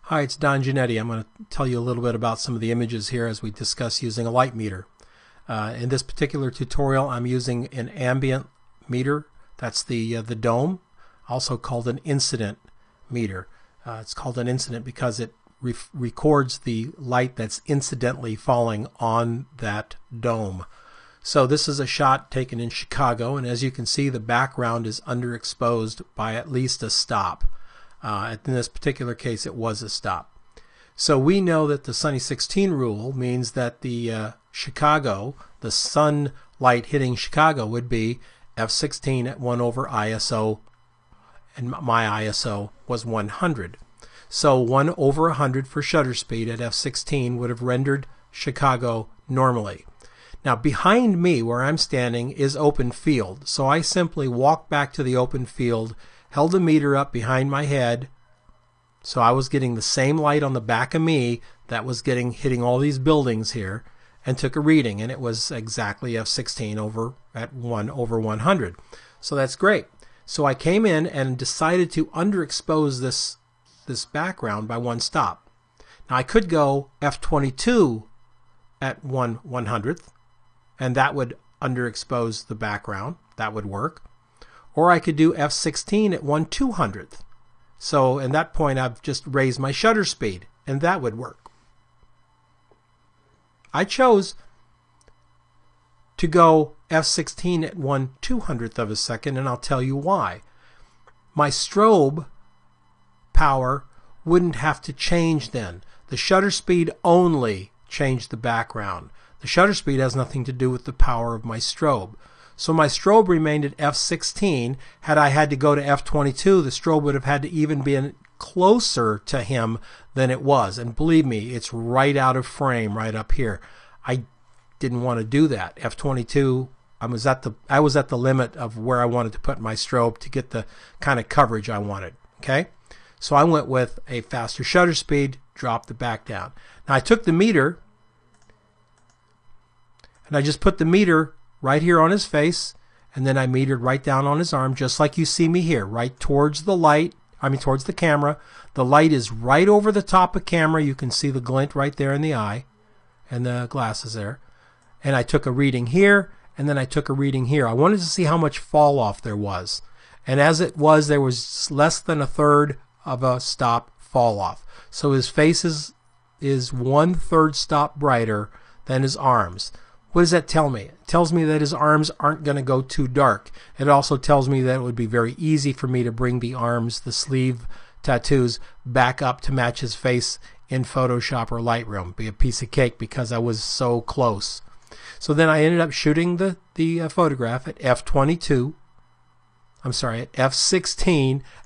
Hi, it's Don Giannetti. I'm going to tell you a little bit about some of the images here as we discuss using a light meter. In this particular tutorial, I'm using an ambient meter. That's the dome, also called an incident meter. It's called an incident because it records the light that's incidentally falling on that dome. So this is a shot taken in Chicago, and as you can see, the background is underexposed by at least a stop. In this particular case, it was a stop. So we know that the Sunny 16 rule means that the the sunlight hitting Chicago would be f16 at 1 over ISO, and my ISO was 100. So 1 over 100 for shutter speed at f16 would have rendered Chicago normally. Now behind me, where I'm standing, is open field. So I simply walked back to the open field, held the meter up behind my head, so I was getting the same light on the back of me that was hitting all these buildings here, and took a reading, and it was exactly f16 over at 1 over 100. So that's great. So I came in and decided to underexpose this background by 1 stop. Now I could go f22 at 1/100th, and that would underexpose the background. That would work. Or I could do f16 at 1/200th. So at that point I've just raised my shutter speed, and that would work. I chose to go f16 at 1/200th of a second, and I'll tell you why. My strobe power wouldn't have to change then. The shutter speed only changed the background. The shutter speed has nothing to do with the power of my strobe. So my strobe remained at f16. Had I had to go to f22, the strobe would have had to even be closer to him than it was. And believe me, it's right out of frame right up here. I didn't want to do that. f22, I was at the limit of where I wanted to put my strobe to get the kind of coverage I wanted. Okay? So I went with a faster shutter speed, dropped the back down. Now I took the meter and I just put the meter right here on his face, and then I metered right down on his arm, just like you see me here, right towards the light, towards the camera. The light is right over the top of camera. You can see the glint right there in the eye and the glasses there. And I took a reading here, and then I took a reading here. I wanted to see how much fall off there was. And as it was, there was less than 1/3 of a stop fall off. So his face is 1/3 stop brighter than his arms. What does that tell me? It tells me that his arms aren't going to go too dark. It also tells me that it would be very easy for me to bring the arms, the sleeve tattoos, back up to match his face in Photoshop or Lightroom. Be a piece of cake because I was so close. So then I ended up shooting the photograph at f16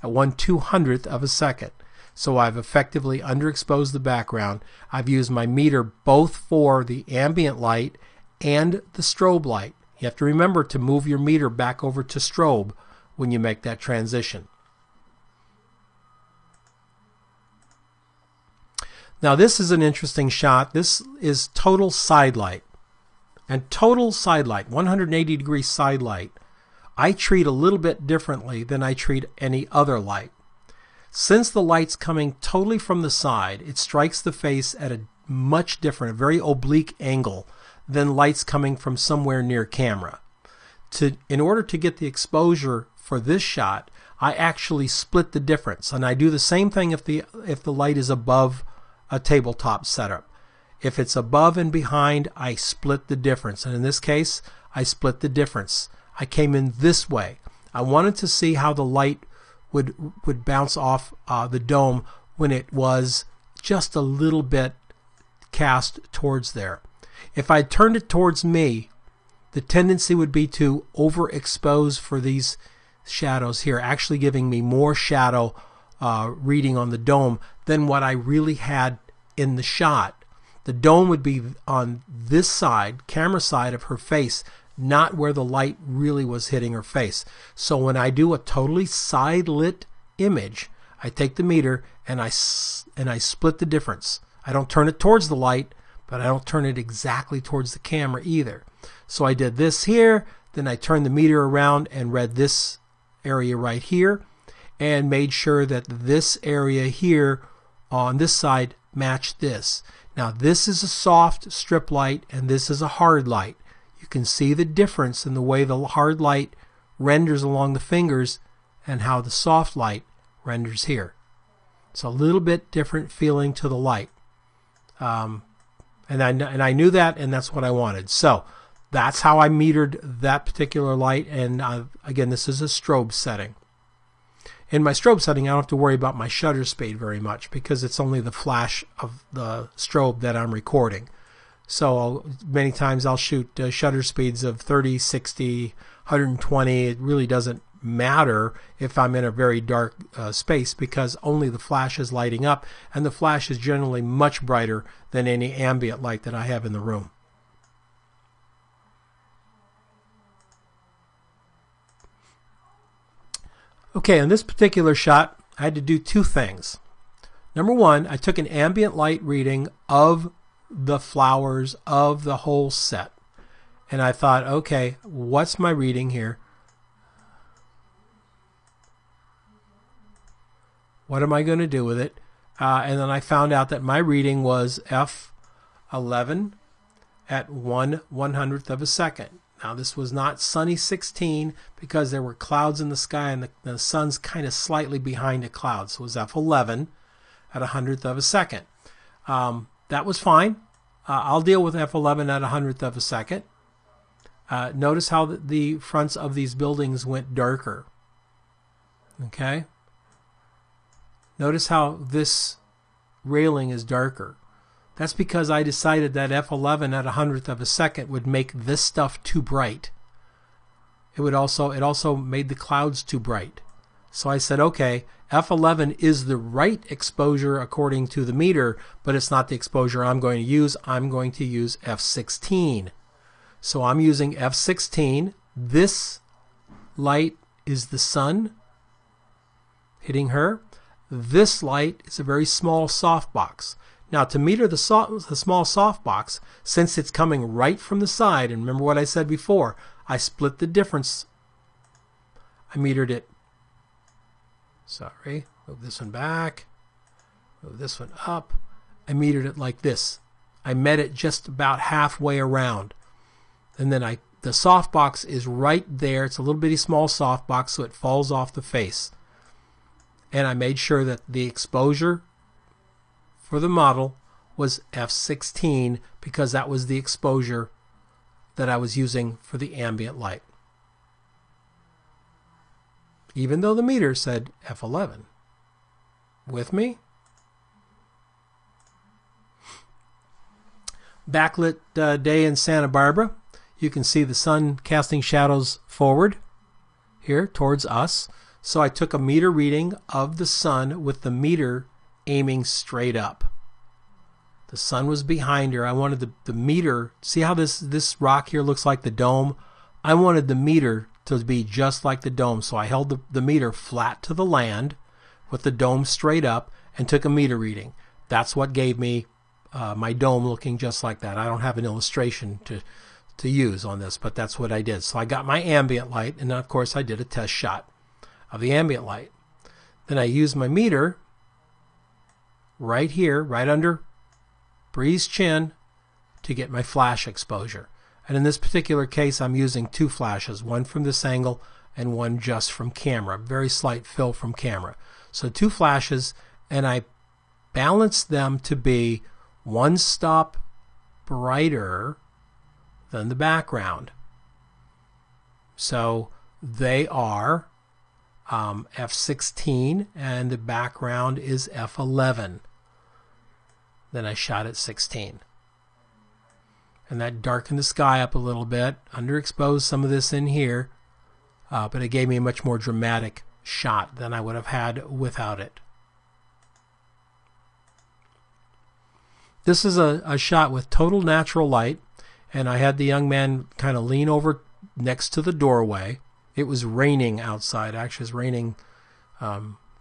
at 1/200th of a second. So I've effectively underexposed the background. I've used my meter both for the ambient light and the strobe light. You have to remember to move your meter back over to strobe when you make that transition. Now this is an interesting shot. This is total side light. And total side light, 180-degree side light, I treat a little bit differently than I treat any other light. Since the light's coming totally from the side, it strikes the face at a much different, a very oblique angle than lights coming from somewhere near camera. In order to get the exposure for this shot, I actually split the difference, and I do the same thing if the light is above a tabletop setup. If it's above and behind, I split the difference, and in this case, I split the difference. I came in this way. I wanted to see how the light would bounce off the dome when it was just a little bit cast towards there. If I turned it towards me, the tendency would be to overexpose for these shadows here, actually giving me more shadow reading on the dome than what I really had in the shot. The dome would be on this side, camera side of her face, not where the light really was hitting her face. So when I do a totally side lit image, I take the meter and I split the difference. I don't turn it towards the light, but I don't turn it exactly towards the camera either. So I did this here, then I turned the meter around and read this area right here, and made sure that this area here on this side match this. Now this is a soft strip light and this is a hard light. You can see the difference in the way the hard light renders along the fingers and how the soft light renders here. It's a little bit different feeling to the light. And I knew that, and that's what I wanted. So that's how I metered that particular light. And again, this is a strobe setting. In my strobe setting, I don't have to worry about my shutter speed very much because it's only the flash of the strobe that I'm recording. So many times I'll shoot shutter speeds of 30, 60, 120. It really doesn't matter if I'm in a very dark space because only the flash is lighting up, and the flash is generally much brighter than any ambient light that I have in the room. Okay, in this particular shot, I had to do two things. Number one, I took an ambient light reading of the flowers of the whole set. And I thought, okay, what's my reading here? What am I going to do with it? And then I found out that my reading was f11 at 1/100th of a second. Now this was not sunny 16 because there were clouds in the sky and the sun's kind of slightly behind a cloud. So it was f11 at 100th of a second. That was fine. I'll deal with f11 at 100th of a second. Notice how the fronts of these buildings went darker. Okay? Notice how this railing is darker. That's because I decided that f11 at 100th of a second would make this stuff too bright. It also made the clouds too bright. So I said, okay, f11 is the right exposure according to the meter, but it's not the exposure I'm going to use. I'm going to use f16. So I'm using f16. This light is the sun hitting her. This light is a very small softbox. Now to meter the small softbox, since it's coming right from the side, and remember what I said before, I split the difference. I metered it. Sorry, move this one back, move this one up. I metered it like this. I met it just about halfway around. And then the softbox is right there. It's a little bitty small softbox, so it falls off the face. And I made sure that the exposure for the model was f16 because that was the exposure that I was using for the ambient light. Even though the meter said f11. With me? Backlit day in Santa Barbara. You can see the sun casting shadows forward here towards us. So I took a meter reading of the sun with the meter aiming straight up. The sun was behind her. I wanted the meter, see how this rock here looks like the dome? I wanted the meter to be just like the dome. So I held the meter flat to the land with the dome straight up and took a meter reading. That's what gave me my dome looking just like that. I don't have an illustration to use on this, but that's what I did. So I got my ambient light, and then of course I did a test shot of the ambient light. Then I used my meter right here, right under Bree's chin, to get my flash exposure. And in this particular case, I'm using two flashes, one from this angle and one just from camera, very slight fill from camera. So two flashes, and I balanced them to be one stop brighter than the background. So they are f16 and the background is f11. Then I shot at 16. And that darkened the sky up a little bit, underexposed some of this in here, but it gave me a much more dramatic shot than I would have had without it. This is a shot with total natural light, and I had the young man kind of lean over next to the doorway. It was raining outside. Actually, it was raining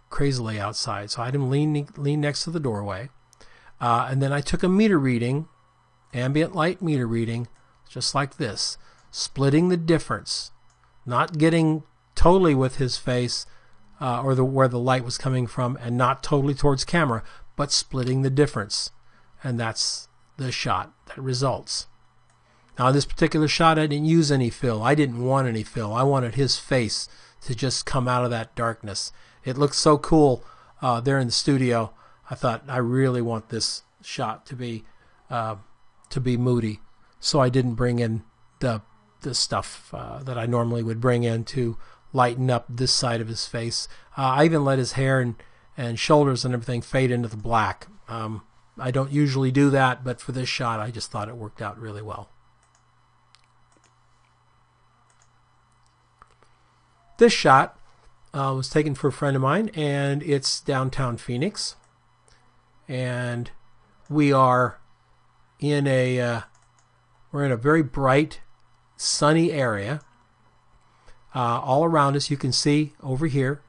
crazily outside, so I had him lean next to the doorway. And then I took a meter reading, ambient light meter reading, just like this, splitting the difference, not getting totally with his face or where the light was coming from, and not totally towards camera, but splitting the difference. And that's the shot that results. Now in this particular shot, I didn't use any fill. I didn't want any fill. I wanted his face to just come out of that darkness. It looked so cool there in the studio. I thought, I really want this shot to be moody. So I didn't bring in the stuff that I normally would bring in to lighten up this side of his face. I even let his hair and shoulders and everything fade into the black. I don't usually do that, but for this shot, I just thought it worked out really well. This shot was taken for a friend of mine, and it's downtown Phoenix. And we are in we're in a very bright, sunny area. All around us, you can see over here,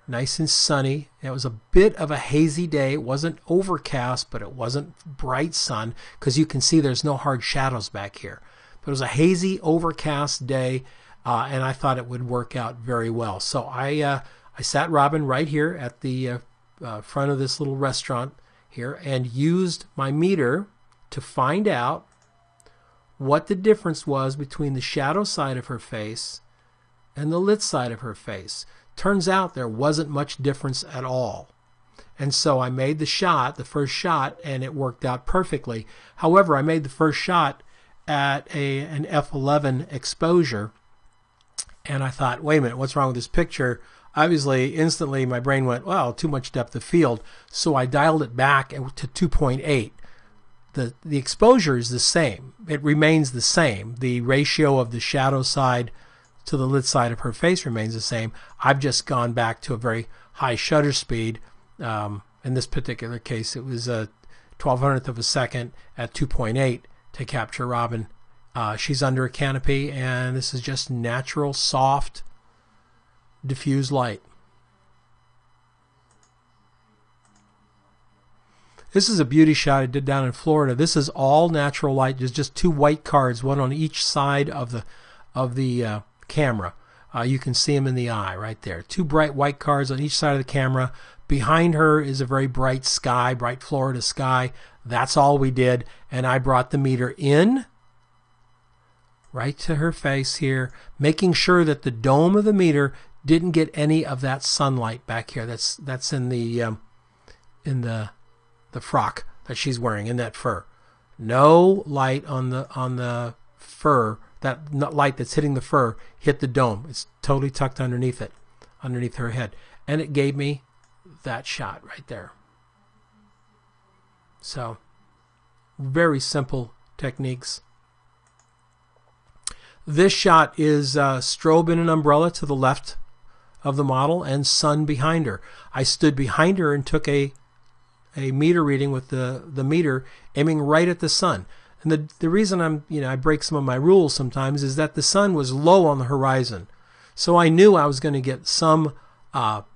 nice and sunny. It was a bit of a hazy day. It wasn't overcast, but it wasn't bright sun, because you can see there's no hard shadows back here. But it was a hazy, overcast day, and I thought it would work out very well. So I sat Robin right here at the front of this little restaurant here and used my meter to find out what the difference was between the shadow side of her face and the lit side of her face. Turns out there wasn't much difference at all. And so I made the shot, the first shot, and it worked out perfectly. However, I made the first shot at an f11 exposure, and I thought, wait a minute, what's wrong with this picture? Obviously, instantly my brain went, well, too much depth of field. So I dialed it back to 2.8. The exposure is the same. It remains the same. The ratio of the shadow side to the lit side of her face remains the same. I've just gone back to a very high shutter speed. In this particular case, it was a 1200th of a second at 2.8 to capture Robin. She's under a canopy, and this is just natural, soft, diffuse light. This is a beauty shot I did down in Florida. This is all natural light. There's just two white cards, one on each side of the camera. You can see them in the eye right there. Two bright white cards on each side of the camera. Behind her is a very bright sky, bright Florida sky. That's all we did. And I brought the meter in right to her face here, making sure that the dome of the meter didn't get any of that sunlight back here. That's in the frock that she's wearing, in that fur. No light on the fur. That light that's hitting the fur hit the dome. It's totally tucked underneath it, underneath her head. And it gave me that shot right there. So, very simple techniques. This shot is strobe in an umbrella to the left of the model and sun behind her. I stood behind her and took a meter reading with the meter aiming right at the sun. And the reason I break some of my rules sometimes is that the sun was low on the horizon. So I knew I was going to get some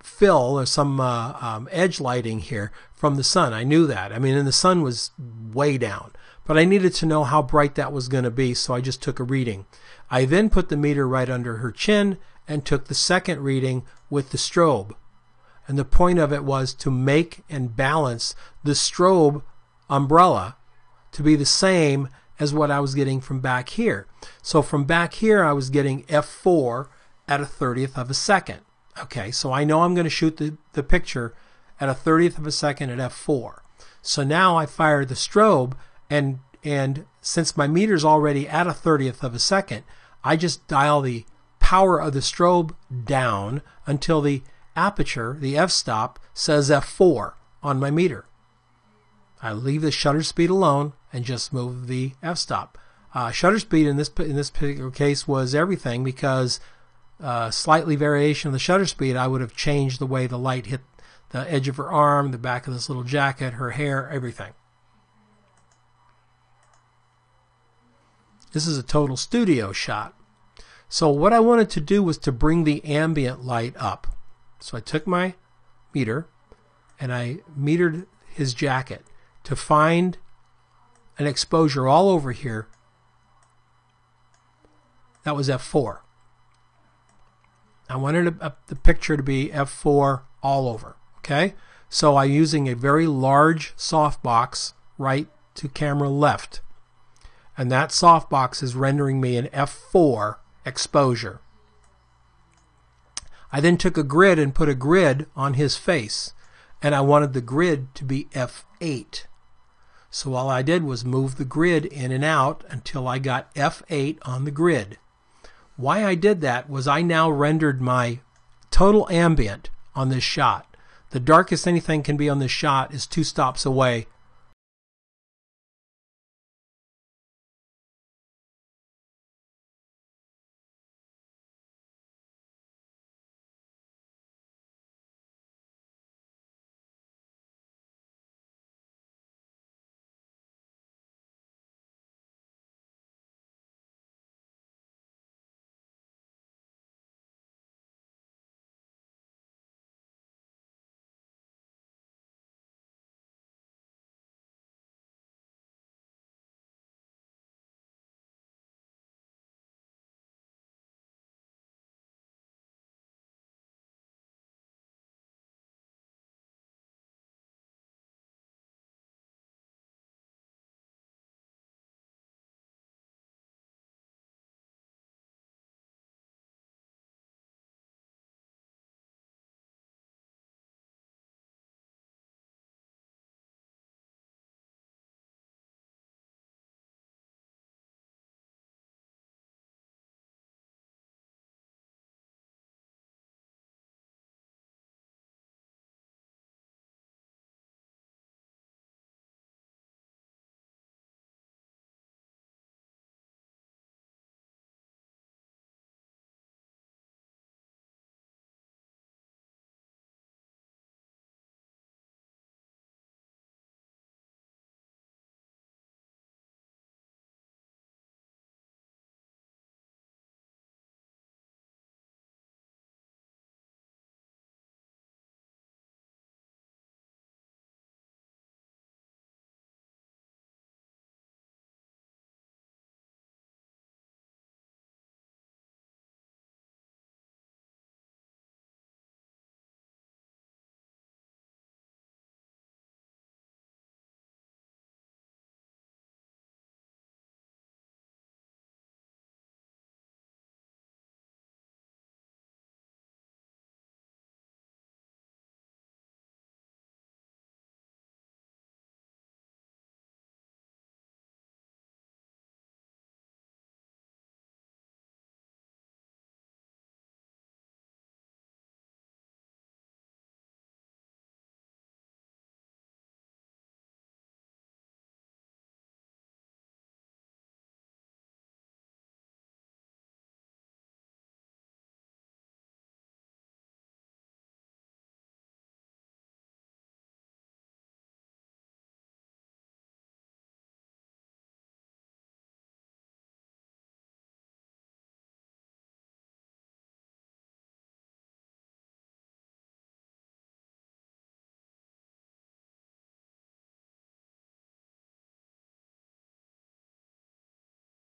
fill or some edge lighting here from the sun. I knew that. I mean, and the sun was way down. But I needed to know how bright that was going to be, so I just took a reading. I then put the meter right under her chin and took the second reading with the strobe. And the point of it was to make and balance the strobe umbrella to be the same as what I was getting from back here. So from back here, I was getting f4 at a 30th of a second. Okay, so I know I'm going to shoot the picture at a 30th of a second at f4. So now I fire the strobe, and since my meter's already at a 30th of a second, I just dial the power of the strobe down until the aperture, the f-stop, says f4 on my meter. I leave the shutter speed alone and just move the f-stop. Shutter speed in this particular case was everything, because slightly variation of the shutter speed, I would have changed the way the light hit the edge of her arm, the back of this little jacket, her hair, everything. This is a total studio shot. So what I wanted to do was to bring the ambient light up. So I took my meter and I metered his jacket to find an exposure all over here. That was f4. I wanted the picture to be f4 all over. Okay, So I'm using a very large softbox right to camera left. And that softbox is rendering me an f4 exposure. I then took a grid and put a grid on his face, and I wanted the grid to be f8. So all I did was move the grid in and out until I got f8 on the grid. Why I did that was I now rendered my total ambient on this shot. The darkest anything can be on this shot is 2 stops away